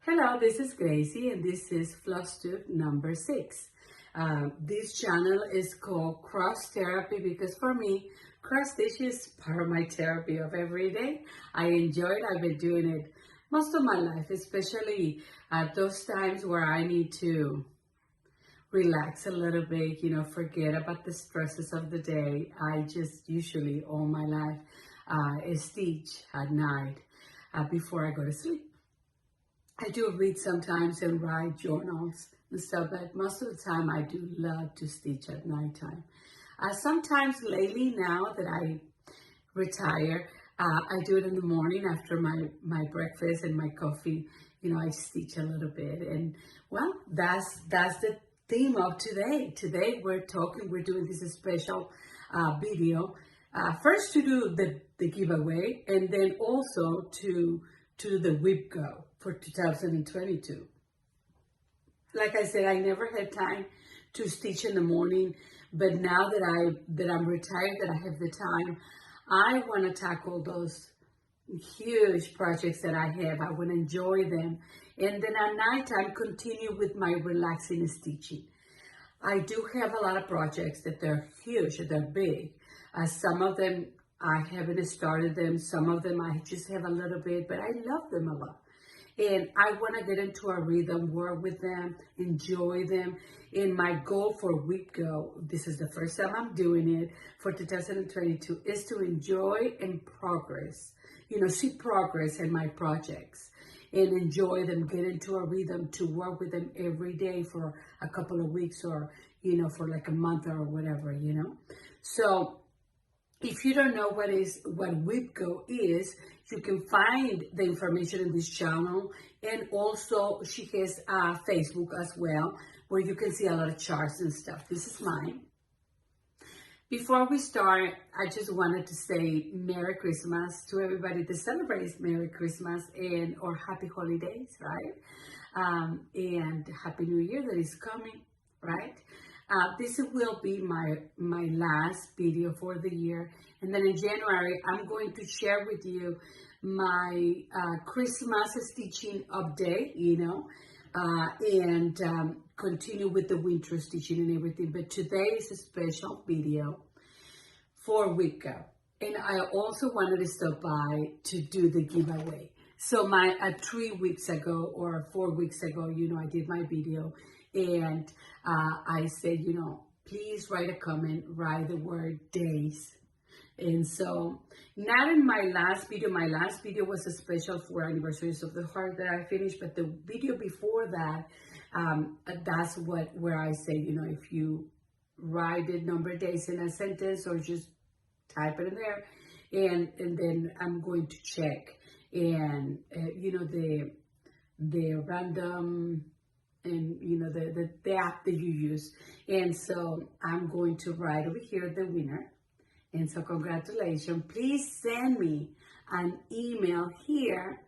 Hello, this is Gracie and this is Flosstube number 6. This channel is called Cross Therapy because for me, cross stitch is part of my therapy of every day. I enjoy it. I've been doing it most of my life, especially at those times where I need to relax a little bit, forget about the stresses of the day. I just usually all my life stitch at night before I go to sleep. I do read sometimes and write journals and stuff, but most of the time I do love to stitch at nighttime. Sometimes lately, now that I retire, I do it in the morning after my breakfast and my coffee. I stitch a little bit, and well, that's the theme of today. Today we're doing this special video. First to do the giveaway, and then also to the Wipgo for 2022. Like I said, I never had time to stitch in the morning, but now that I'm retired, that I have the time, I want to tackle those huge projects that I have. I want to enjoy them, and then at nighttime continue with my relaxing stitching. I do have a lot of projects that they're huge, they're big. Some of them I haven't started them. Some of them I just have a little bit, but I love them a lot. And I want to get into a rhythm, work with them, enjoy them. And my goal for Wipgo, this is the first time I'm doing it for 2022, is to enjoy and progress. See progress in my projects and enjoy them, get into a rhythm to work with them every day for a couple of weeks or, for like a month or whatever, So if you don't know what Wipgo is, you can find the information in this channel, and also she has Facebook as well, where you can see a lot of charts and stuff. This is mine. Before we start, I just wanted to say Merry Christmas to everybody that celebrates Merry Christmas and or Happy Holidays, right? And Happy New Year that is coming, right? This will be my last video for the year, and then in January I'm going to share with you my Christmas stitching update, and continue with the winter stitching and everything. But today is a special video for Wipgo, and I also wanted to stop by to do the giveaway. So 3 weeks ago or 4 weeks ago, I did my video. And I said, please write a comment, write the word days. And so, not in my last video was a special for Anniversaries of the Heart that I finished, but the video before that, that's where I say, if you write the number of days in a sentence or just type it in there, and then I'm going to check, and, the random, and the app that you use. And so I'm going to write over here the winner. And so congratulations. Please send me an email here,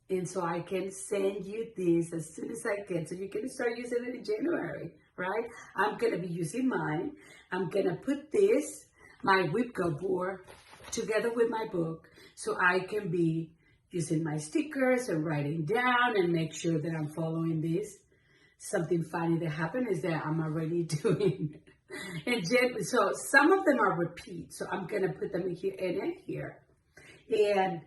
and so I can send you this as soon as I can, so you can start using it in January, right? I'm gonna be using mine. I'm gonna put this, my Wipgo board, together with my book, so I can be using my stickers and writing down and make sure that I'm following this. Something funny that happened is that I'm already doing, and so some of them are repeats, so I'm gonna put them in here and in here. And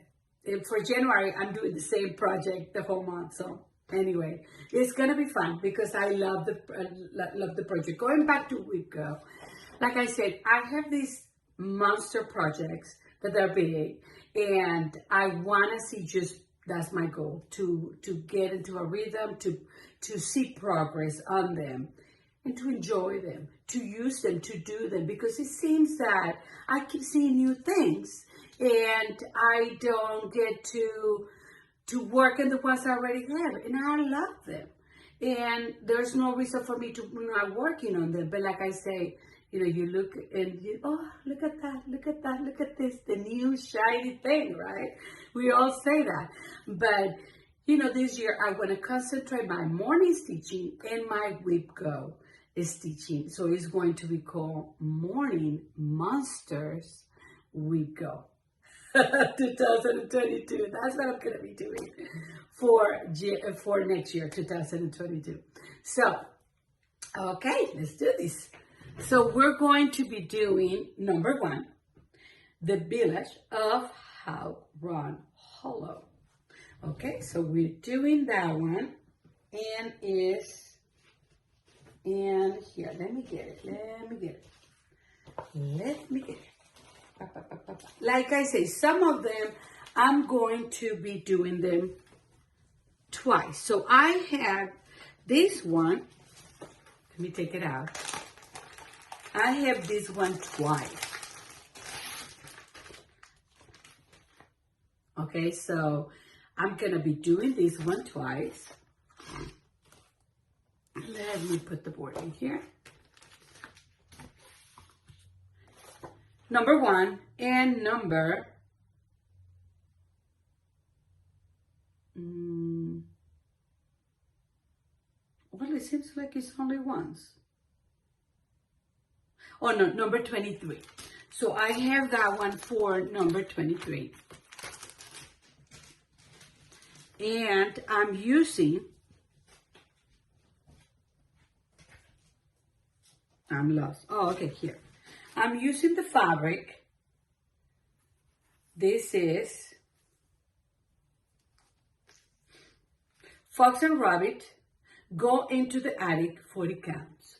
for January, I'm doing the same project the whole month. So anyway, it's gonna be fun because I love the project. Going back to Wipgo, like I said, I have these monster projects that are big, and I want to see, that's my goal, to get into a rhythm, to see progress on them, and to enjoy them, to use them, to do them, because it seems that I keep seeing new things and I don't get to work in the ones I already have, and I love them, and there's no reason for me to not working on them. But like I say, you look and oh, look at that, look at that, look at this, the new shiny thing, right? We all say that. But, this year I want to concentrate my morning stitching and my Wipgo stitching. So it's going to be called Morning Monsters Wipgo 2022. That's what I'm going to be doing for next year, 2022. So, okay, let's do this. So we're going to be doing number 1, the village of Run Hollow. Okay, so we're doing that one, and here, let me get it. Like I say, some of them, I'm going to be doing them twice. So I have this one, let me take it out. I have this one twice. Okay, so I'm gonna be doing this one twice. Let me put the board in here. Number 1 and number well, it seems like it's only once. Oh no, number 23. So I have that one for number 23. And I'm using, I'm lost. Oh, okay, here. I'm using the fabric. This is Fox and Rabbit Go Into the Attic 40 counts.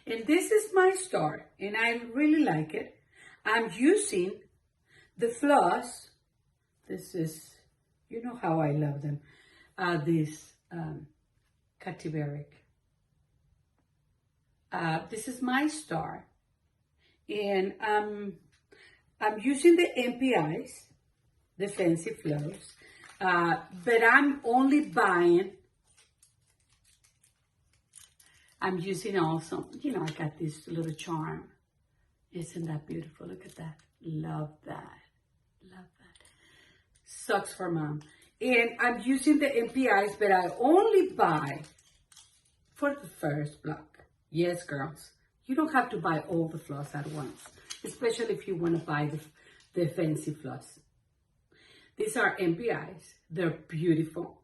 And this is my star, and I really like it. I'm using the floss. This is, you know how I love them. This Catiberic. This is my star, and I'm using the MPIs, the Fancy Flows, but I'm only buying. I'm using also, you know, I got this little charm. Isn't that beautiful? Look at that. Love that. Love that. Socks for Mom. And I'm using the MPIs, but I only buy for the first block. Yes, girls. You don't have to buy all the floss at once, especially if you want to buy the fancy floss. These are MPIs. They're beautiful,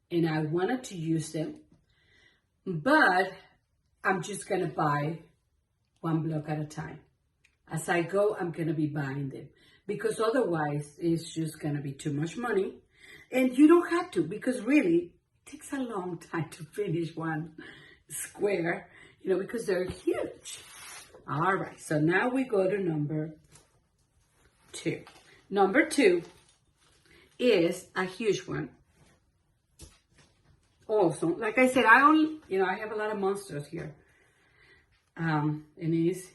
and I wanted to use them, but I'm just going to buy one block at a time. As I go, I'm going to be buying them, because otherwise it's just going to be too much money. And you don't have to, because really it takes a long time to finish one square, you know, because they're huge. All right, so now we go to number 2. Number 2 is a huge one. Also, like I said, I have a lot of monsters here. And it's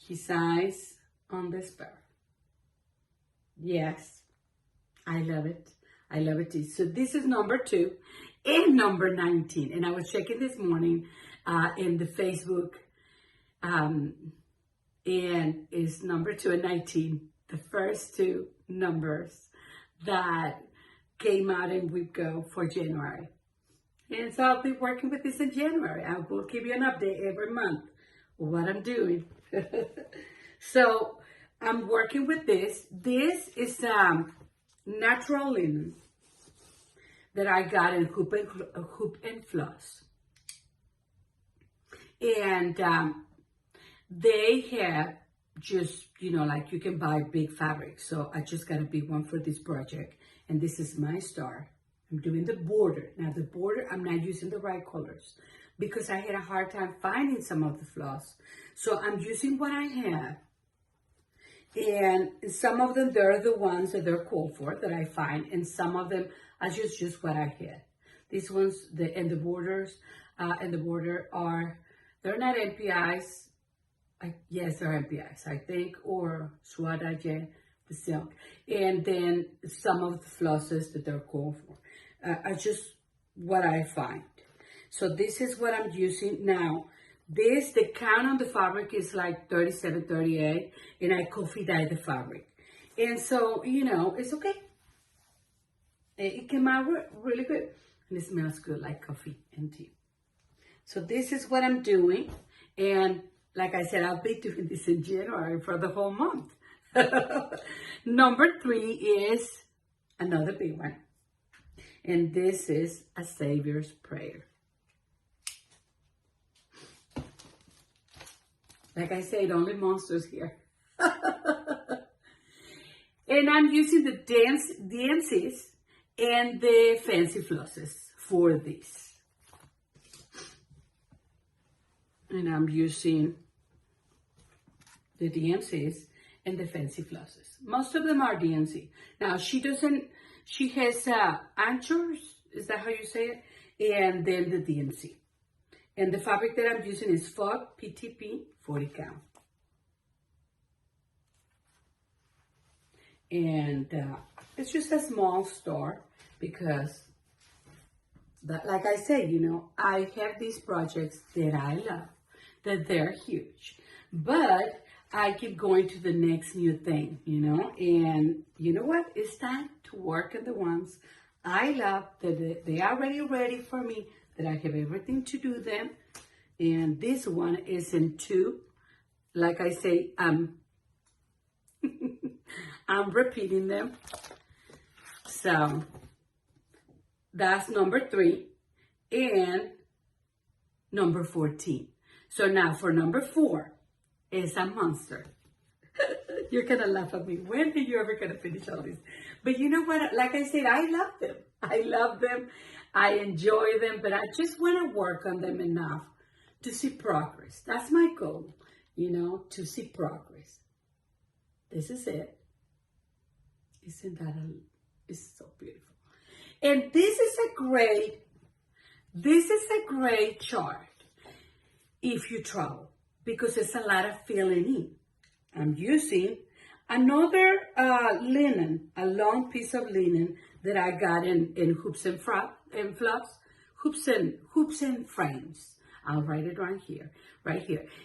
his eyes on the sparrow. Yes, I love it. I love it too. So this is number 2 and number 19. And I was checking this morning in the Facebook, and it's number 2 and 19, the first 2 numbers that came out in Wipgo for January. And so I'll be working with this in January. I will give you an update every month of what I'm doing. So I'm working with this. This is natural linen that I got in Hoop and Floss. And they have just, you know, like you can buy big fabric. So I just got a big one for this project. And this is my star. I'm doing the border. Now the border, I'm not using the right colors because I had a hard time finding some of the floss. So I'm using what I have. And some of them, they're the ones that they're called for that I find. And some of them, I just use what I had. These ones, the border are, they're not MPIs. Yes, they're MPIs, I think, or Suadaje, the silk. And then some of the flosses that they're called for. Are just what I find. So this is what I'm using now. The count on the fabric is like 37, 38, and I coffee dye the fabric. And so, you know, it's okay. It came out really good. And it smells good like coffee and tea. So this is what I'm doing. And like I said, I'll be doing this in January for the whole month. Number 3 is another big one. And this is a Savior's Prayer. Like I said, only monsters here. And I'm using the DNCs and the fancy flosses for this. And I'm using the DNCs and the fancy flosses. Most of them are DNC. Now, she has anchors, is that how you say it? And then the DNC. And the fabric that I'm using is FOG PTP 40 count. And it's just a small store because, like I said, you know, I have these projects that I love, that they're huge. But I keep going to the next new thing, you know, and you know what? It's time to work on the ones I love, that they are already ready for me, that I have everything to do them. And this one is in 2. Like I say, I'm repeating them. So that's number 3 and number 14. So now for number 4 is a monster. You're gonna laugh at me. When are you ever gonna finish all this? But you know what? Like I said, I love them. I love them. I enjoy them, but I just want to work on them enough to see progress. That's my goal, you know, to see progress. This is it. Isn't that it's so beautiful. And this is a great chart if you travel, because it's a lot of filling in. I'm using another linen, a long piece of linen that I got in hoops and fluffs, hoops and frames. I'll write it right here.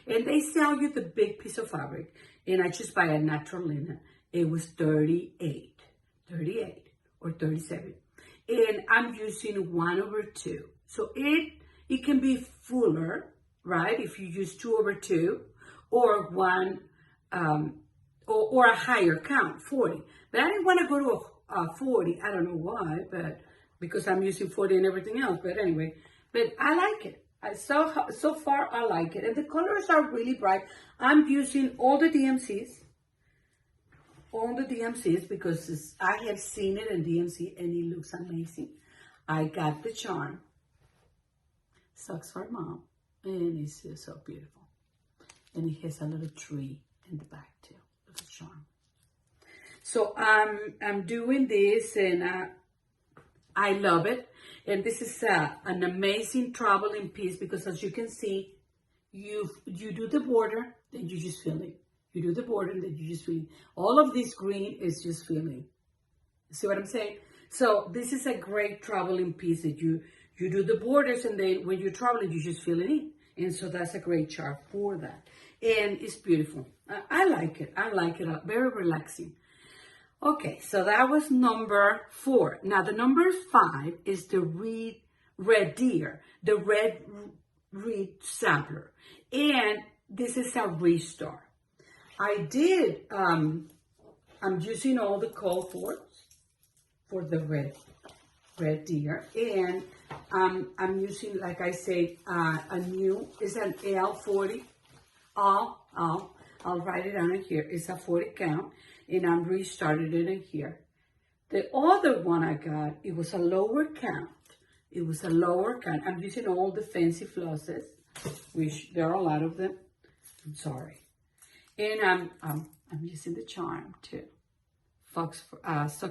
And they sell you the big piece of fabric, and I just buy a natural linen. It was 38 or 37. And I'm using 1/2. So it can be fuller, right? If you use 2/2 or 1, or a higher count, 40. But I didn't want to go to a 40. I don't know why, but because I'm using 40 and everything else. But anyway, but I like it. So far, I like it. And the colors are really bright. I'm using all the DMCs. Because I have seen it in DMC and it looks amazing. I got the charm. Socks for Mom. And it's just so beautiful. And it has a little tree in the back too. Little charm. So I'm doing this, and I love it. And this is an amazing traveling piece, because as you can see, you do the border, then you just fill it. You do the border, and then you just fill it. All of this green is just filling. See what I'm saying? So this is a great traveling piece that you do the borders, and then when you're traveling, you just fill it in. And so that's a great chart for that. And it's beautiful. I like it. Very relaxing. Okay, so that was number 4. Now the number 5 is the Red Deer, the red reed sampler. And this is a restart. I did, I'm using all the cold for the red deer. And I'm using, like I say, it's an L40. I'll write it on here. It's a 40 count, and I'm restarted it in here. The other one I got, it was a lower count. I'm using all the fancy flosses, which there are a lot of them. I'm sorry. And I'm using the charm too. Socks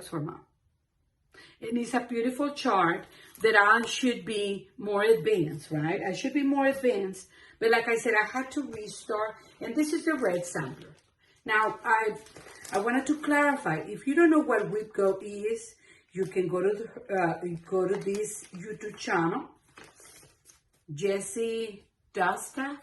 for Mom. And it's a beautiful chart that I should be more advanced, right? I should be more advanced. But like I said, I had to restart. And this is the red sampler. Now, I wanted to clarify. If you don't know what Wipgo is, you can go to this YouTube channel. Jessie Dustaff.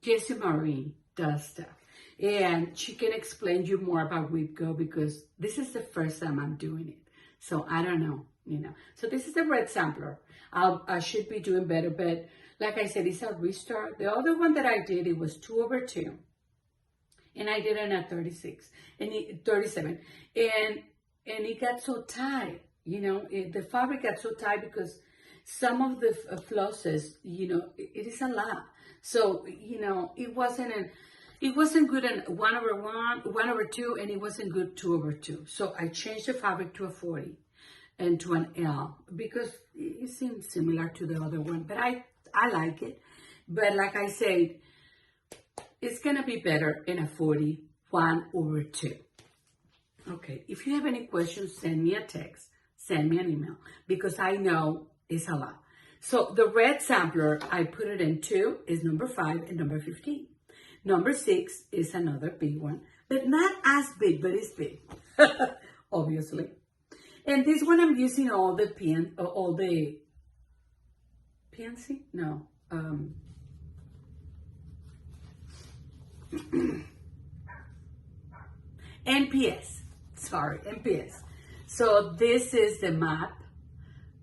Jessie Marie Dustaff. And she can explain you more about Wipgo, because this is the first time I'm doing it. So I don't know, you know. So this is the red sampler. I should be doing better, but like I said, it's a restart. The other one that I did, it was 2/2. and I did it at 36 and 37, and it got so tight, the fabric got so tight because some of the flosses, it is a lot. So, it wasn't good in 1/1, 1/2, and it wasn't good 2/2. So I changed the fabric to a 40 and to an L because it seems similar to the other one, but I like it. But like I said, it's gonna be better in a 40, 1/2. Okay, if you have any questions, send me a text, send me an email, because I know it's a lot. So the red sampler, I put it in 2, is number 5 and number 15. Number 6 is another big one, but not as big, but it's big, obviously. And this one I'm using all the PNC? No. NPS. Sorry, NPS. So this is the map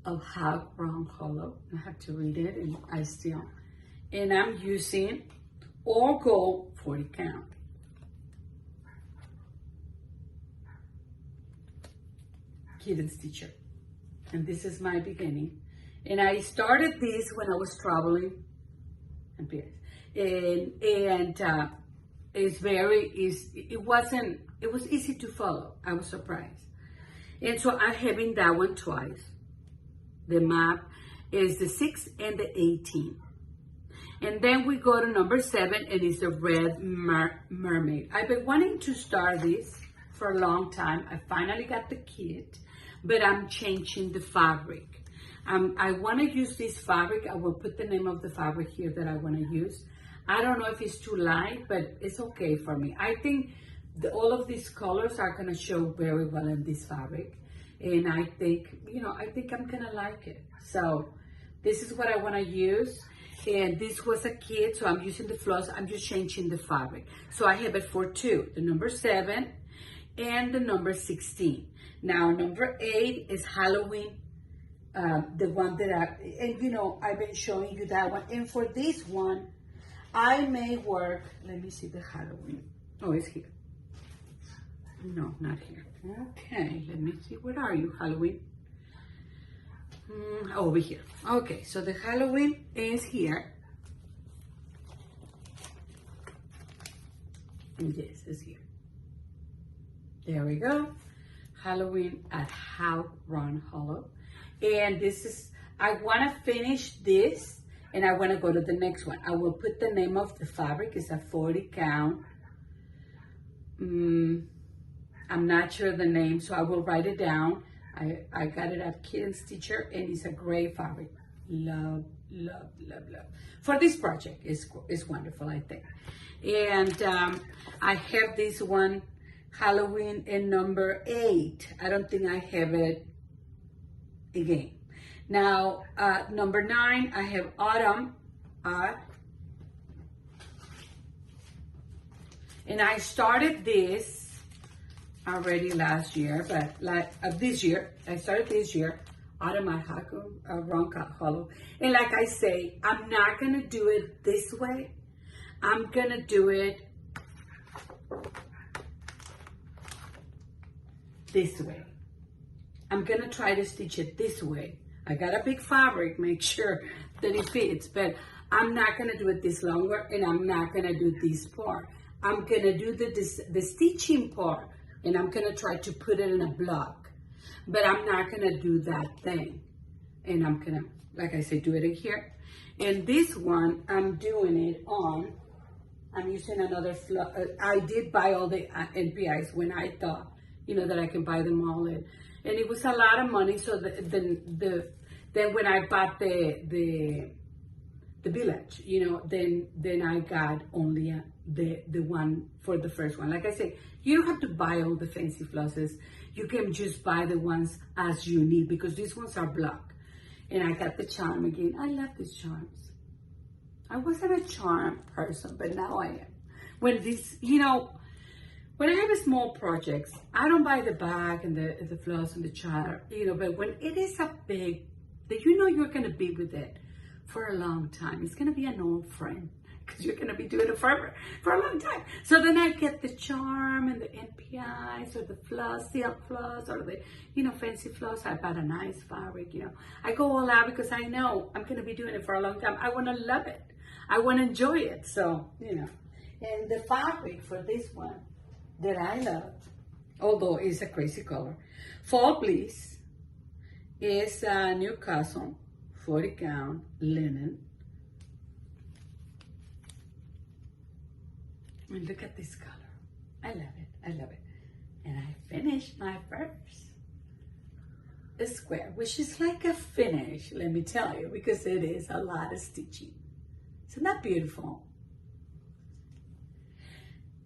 of how round hollow. I have to read it, and I'm using all gold 40 count. Kitten stitcher. And this is my beginning. And I started this when I was traveling. And it was easy to follow. I was surprised. And so I'm having that one twice. The map is the 6 and the 18. And then we go to number 7, and it's the red mermaid. I've been wanting to start this for a long time. I finally got the kit, but I'm changing the fabric. I want to use this fabric. I will put the name of the fabric here that I want to use. I don't know if it's too light, but it's okay for me. I think all of these colors are going to show very well in this fabric. And I think, I'm going to like it. So this is what I want to use. And this was a kit, so I'm using the floss. I'm just changing the fabric. So I have it for 2, the number 7 and the number 16. Now, number 8 is Halloween, the one that I've been showing you that one. And for this one, I may work, let me see the Halloween. Oh, it's here. No, not here. Okay, let me see. Where are you, Halloween? Over here. Okay, so the Halloween is here. And this is here. There we go. Halloween at How Run Hollow. And this is, I want to finish this, and I want to go to the next one. I will put the name of the fabric. It's a 40 count. I'm not sure the name, so I will write it down. I got it at Kitten Stitcher, and it's a gray fabric. Love, love, love, love. For this project, it's wonderful, I think. And I have this one, Halloween, in number 8. I don't think I have it again. Now, number 9, I have Autumn. And I started this already last year, but this year, I started this year, Autumn at Round Hollow. And like I say, I'm not gonna do it this way. I'm gonna do it this way. I'm gonna try to stitch it this way. I got a big fabric, make sure that it fits, but I'm not gonna do it this longer, and I'm not gonna do this part. I'm gonna do the stitching part, and I'm gonna try to put it in a block, but I'm not gonna do that thing. And I'm gonna, like I said, do it in here. And this one, I'm doing it on, I'm using another, I did buy all the NPIs when I thought, that I can buy them all in. And it was a lot of money, so then when I bought the village, then I got only the one for the first one. Like I said, you don't have to buy all the fancy flosses. You can just buy the ones as you need, because these ones are block. And I got the charm again. I love these charms. I wasn't a charm person, but now I am. When when I have small projects, I don't buy the bag and the floss and the charm, but when it is a big, that you're going to be with it for a long time, it's going to be an old friend, because you're going to be doing it forever, for a long time. So then I get the charm and the NPIs or the floss, silk floss, or the, fancy floss. I bought a nice fabric, I go all out because I know I'm going to be doing it for a long time. I want to love it. I want to enjoy it. So, and the fabric for this one that I love, although it's a crazy color, Fall Bliss, is a Newcastle 40 count linen. And look at this color. I love it. I love it. And I finished my first square, which is like a finish, let me tell you, because it is a lot of stitching. Isn't that beautiful?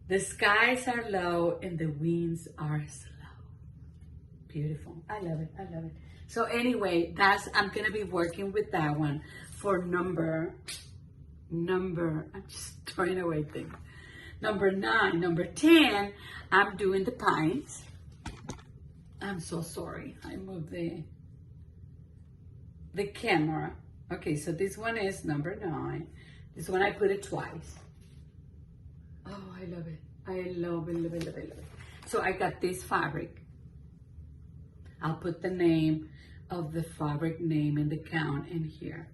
The skies are low and the winds are slow. Beautiful. I love it. I love it. So anyway, I'm going to be working with that one for number, I'm just throwing away things. Number 9, number 10, I'm doing the pines. I'm so sorry. I moved the camera. Okay, so this one is number 9. This one I put it twice. Oh, I love it. I love it, love it, love it, love it. So I got this fabric. I'll put the name of the fabric name and the count in here.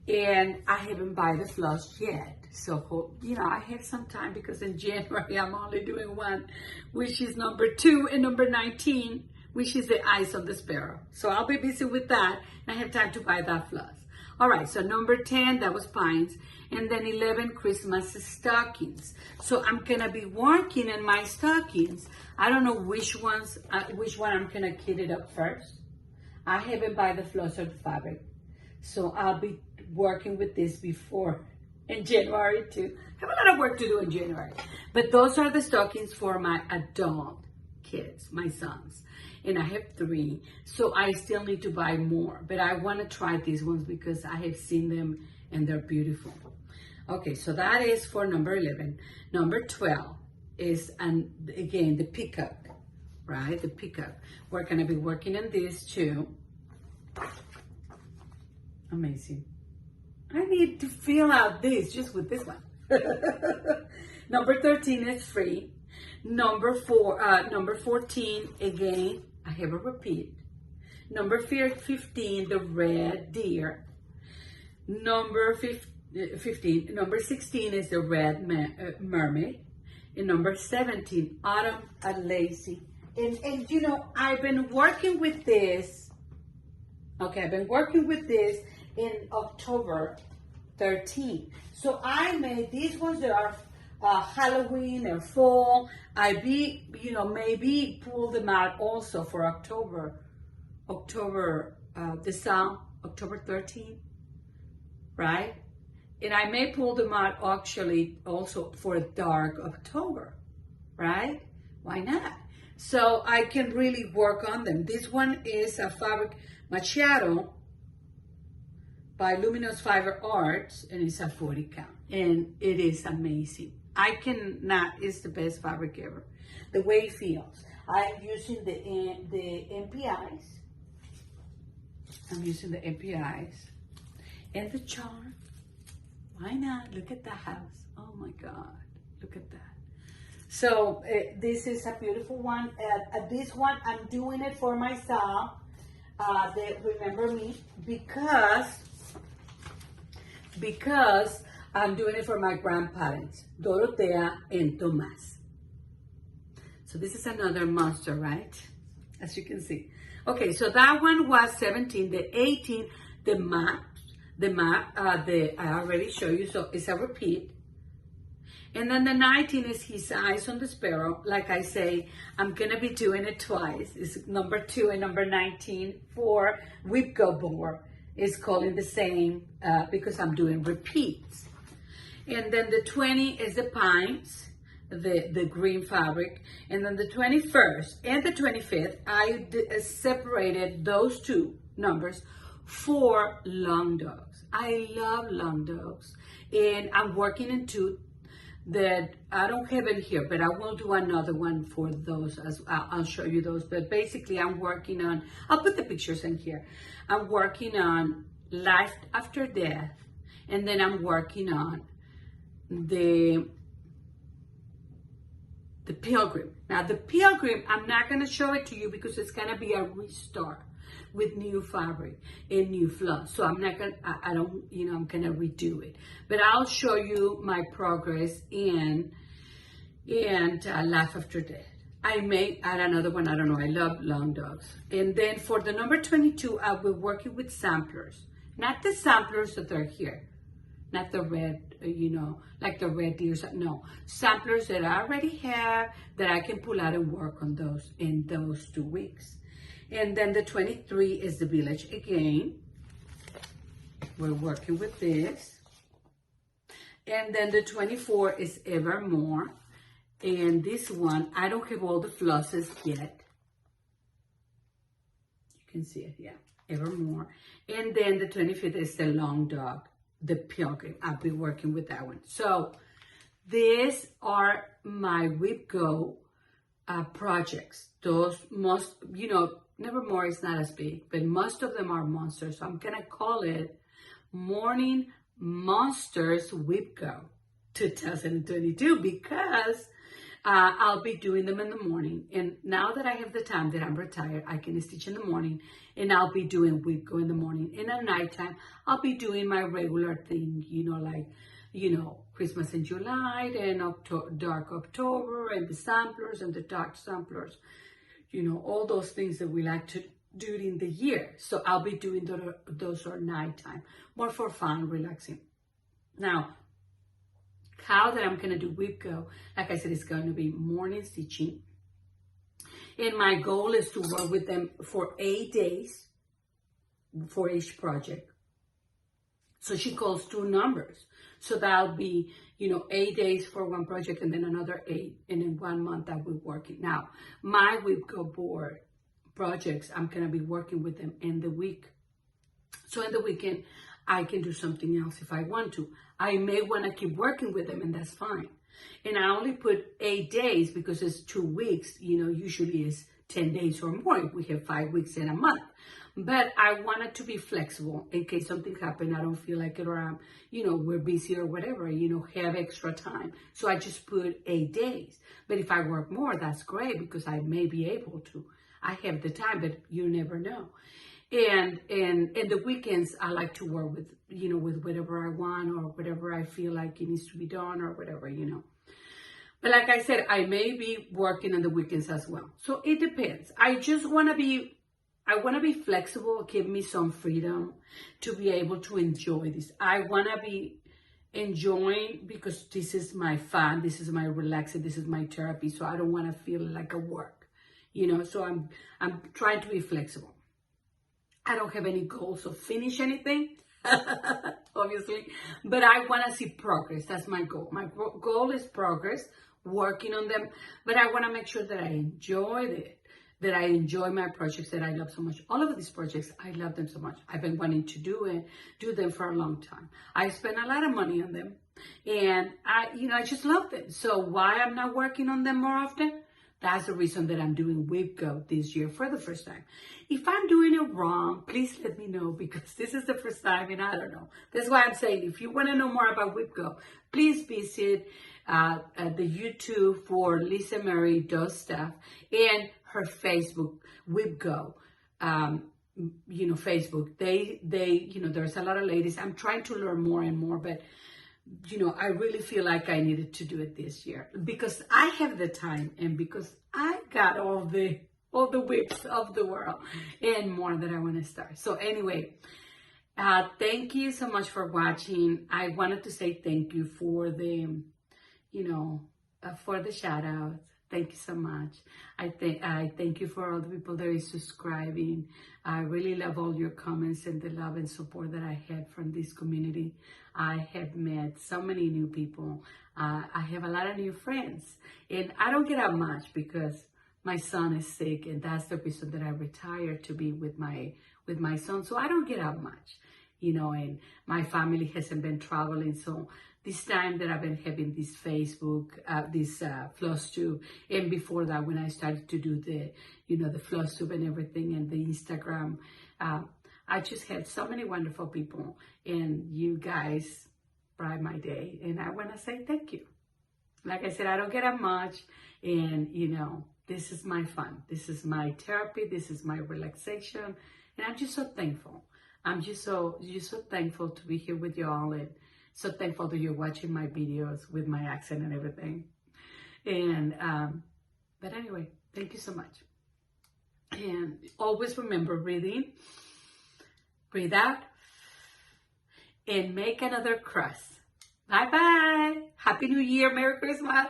And I haven't bought the floss yet. So, I have some time because in January I'm only doing one, which is number 2, and number 19, which is the eyes of the sparrow. So I'll be busy with that and I have time to buy that floss. All right, so number 10, that was pines. And then 11, Christmas stockings. So I'm gonna be working in my stockings. I don't know which one I'm gonna kit it up first. I haven't bought the floss or the fabric. So I'll be working with this before in January too. I have a lot of work to do in January. But those are the stockings for my adult kids, my sons. And I have 3, so I still need to buy more. But I want to try these ones because I have seen them and they're beautiful. Okay, so that is for number 11. Number 12 is, again, the peacock, right? The peacock. We're going to be working on this too. Amazing. I need to fill out this just with this one. Number 13 is free. Number 14, again, I have a repeat. Number 15, the red deer. Number 16 is the red mermaid. And number 17, autumn at lacy. And I've been working with this. Okay, I've been working with this in October 13. So I made these ones that are Halloween or fall. Maybe pull them out also for October 13, right? And I may pull them out actually also for dark October, right? Why not? So I can really work on them. This one is a fabric Machado by Luminous Fiber Arts, and it's a 40 count. And it is amazing. It's the best fabric ever. The way it feels. I'm using the NPIs. I'm using the NPIs. And the charm. Why not? Look at the house. Oh my God. Look at that. So this is a beautiful one. This one, I'm doing it for myself. They remember me because I'm doing it for my grandparents, Dorotea and Tomas. So this is another monster, right? As you can see. Okay, so that one was 17. The 18, the map, I already showed you, so it's a repeat. And then the 19 is his eyes on the sparrow. Like I say, I'm gonna be doing it twice. It's number 2 and number 19 for Wipgo board. It's calling the same because I'm doing repeats. And then the 20 is the pines, the green fabric. And then the 21st and the 25th, I separated those 2 numbers for long dogs. I love long dogs. And I'm working in 2 that I don't have it here, but I will do another one for those. I'll show you those. But basically, I'm working on, I'll put the pictures in here. I'm working on life after death. And then I'm working on the Pilgrim. Now the Pilgrim, I'm not going to show it to you because it's going to be a restart with new fabric and new floss. So I'm not going to, I don't, I'm going to redo it. But I'll show you my progress and Laugh After Death. I may add another one. I don't know. I love long dogs. And then for the number 22, I'll be working with samplers. Not the samplers that are here. Not the red, like the red deers. No, samplers that I already have that I can pull out and work on those in those 2 weeks. And then the 23 is the Village again. We're working with this. And then the 24 is Evermore. And this one, I don't have all the flosses yet. You can see it, yeah, Evermore. And then the 25th is the Long Dog, the Pilgrim. I'll be working with that one. So these are my Wipgo projects. Those most, Nevermore is not as big, but most of them are monsters. So I'm gonna call it Morning Monsters Wipgo 2022 because I'll be doing them in the morning. And now that I have the time that I'm retired, I can stitch in the morning and I'll be doing Wipgo in the morning. And at nighttime, I'll be doing my regular thing, Christmas in July and Dark October and the samplers and the dark samplers, all those things that we like to do in the year. So I'll be doing those are nighttime, more for fun, relaxing. Now, how that I'm going to do Wipgo, like I said, it's going to be morning stitching. And my goal is to work with them for 8 days for each project. So she calls 2 numbers. So that'll be, 8 days for one project and then another 8. And in 1 month I'll be working. Now, my Wipgo board projects, I'm going to be working with them in the week. So in the weekend, I can do something else if I want to. I may want to keep working with them and that's fine. And I only put 8 days because it's 2 weeks, usually it's 10 days or more if we have 5 weeks in a month. But I want it to be flexible in case something happened. I don't feel like it or I'm, we're busy or whatever, have extra time. So I just put 8 days. But if I work more, that's great because I may be able to. I have the time, but you never know. And the weekends, I like to work with, with whatever I want or whatever I feel like it needs to be done or whatever, But like I said, I may be working on the weekends as well. So it depends. I want to be flexible, give me some freedom to be able to enjoy this. I want to be enjoying because this is my fun, this is my relaxing, this is my therapy. So I don't want to feel like a work, So I'm trying to be flexible. I don't have any goals of finish anything, obviously, but I want to see progress. That's my goal. My goal is progress, working on them, but I want to make sure that I enjoy it, that I enjoy my projects that I love so much. All of these projects, I love them so much. I've been wanting to do them for a long time. I spend a lot of money on them, and I just love them. So why I'm not working on them more often? That's the reason that I'm doing Wipgo this year for the first time. If I'm doing it wrong, please let me know because this is the first time and I don't know. That's why I'm saying if you want to know more about Wipgo, please visit the YouTube for Lisa Mary Does Stuff and her Facebook, Wipgo. Facebook. They, there's a lot of ladies. I'm trying to learn more and more, but I really feel like I needed to do it this year because I have the time and because I got all the whips of the world and more that I want to start. So anyway, thank you so much for watching. I wanted to say thank you for the, for the shout outs. Thank you so much. I thank you for all the people that are subscribing. I really love all your comments and the love and support that I had from this community. I have met so many new people. I have a lot of new friends. And I don't get out much because my son is sick and that's the reason that I retired to be with my son. So I don't get out much, and my family hasn't been traveling. So this time that I've been having this Facebook, this Flosstube, and before that when I started to do the, the Flosstube and everything and the Instagram, I just had so many wonderful people and you guys bright my day. And I want to say thank you. Like I said, I don't get up much. And, you know, this is my fun. This is my therapy. This is my relaxation. And I'm just so thankful. I'm just so thankful to be here with you all, and so thankful that you're watching my videos with my accent and everything. And, but anyway, thank you so much. And always remember breathing, breathe out, and make another crust. Bye-bye. Happy New Year. Merry Christmas.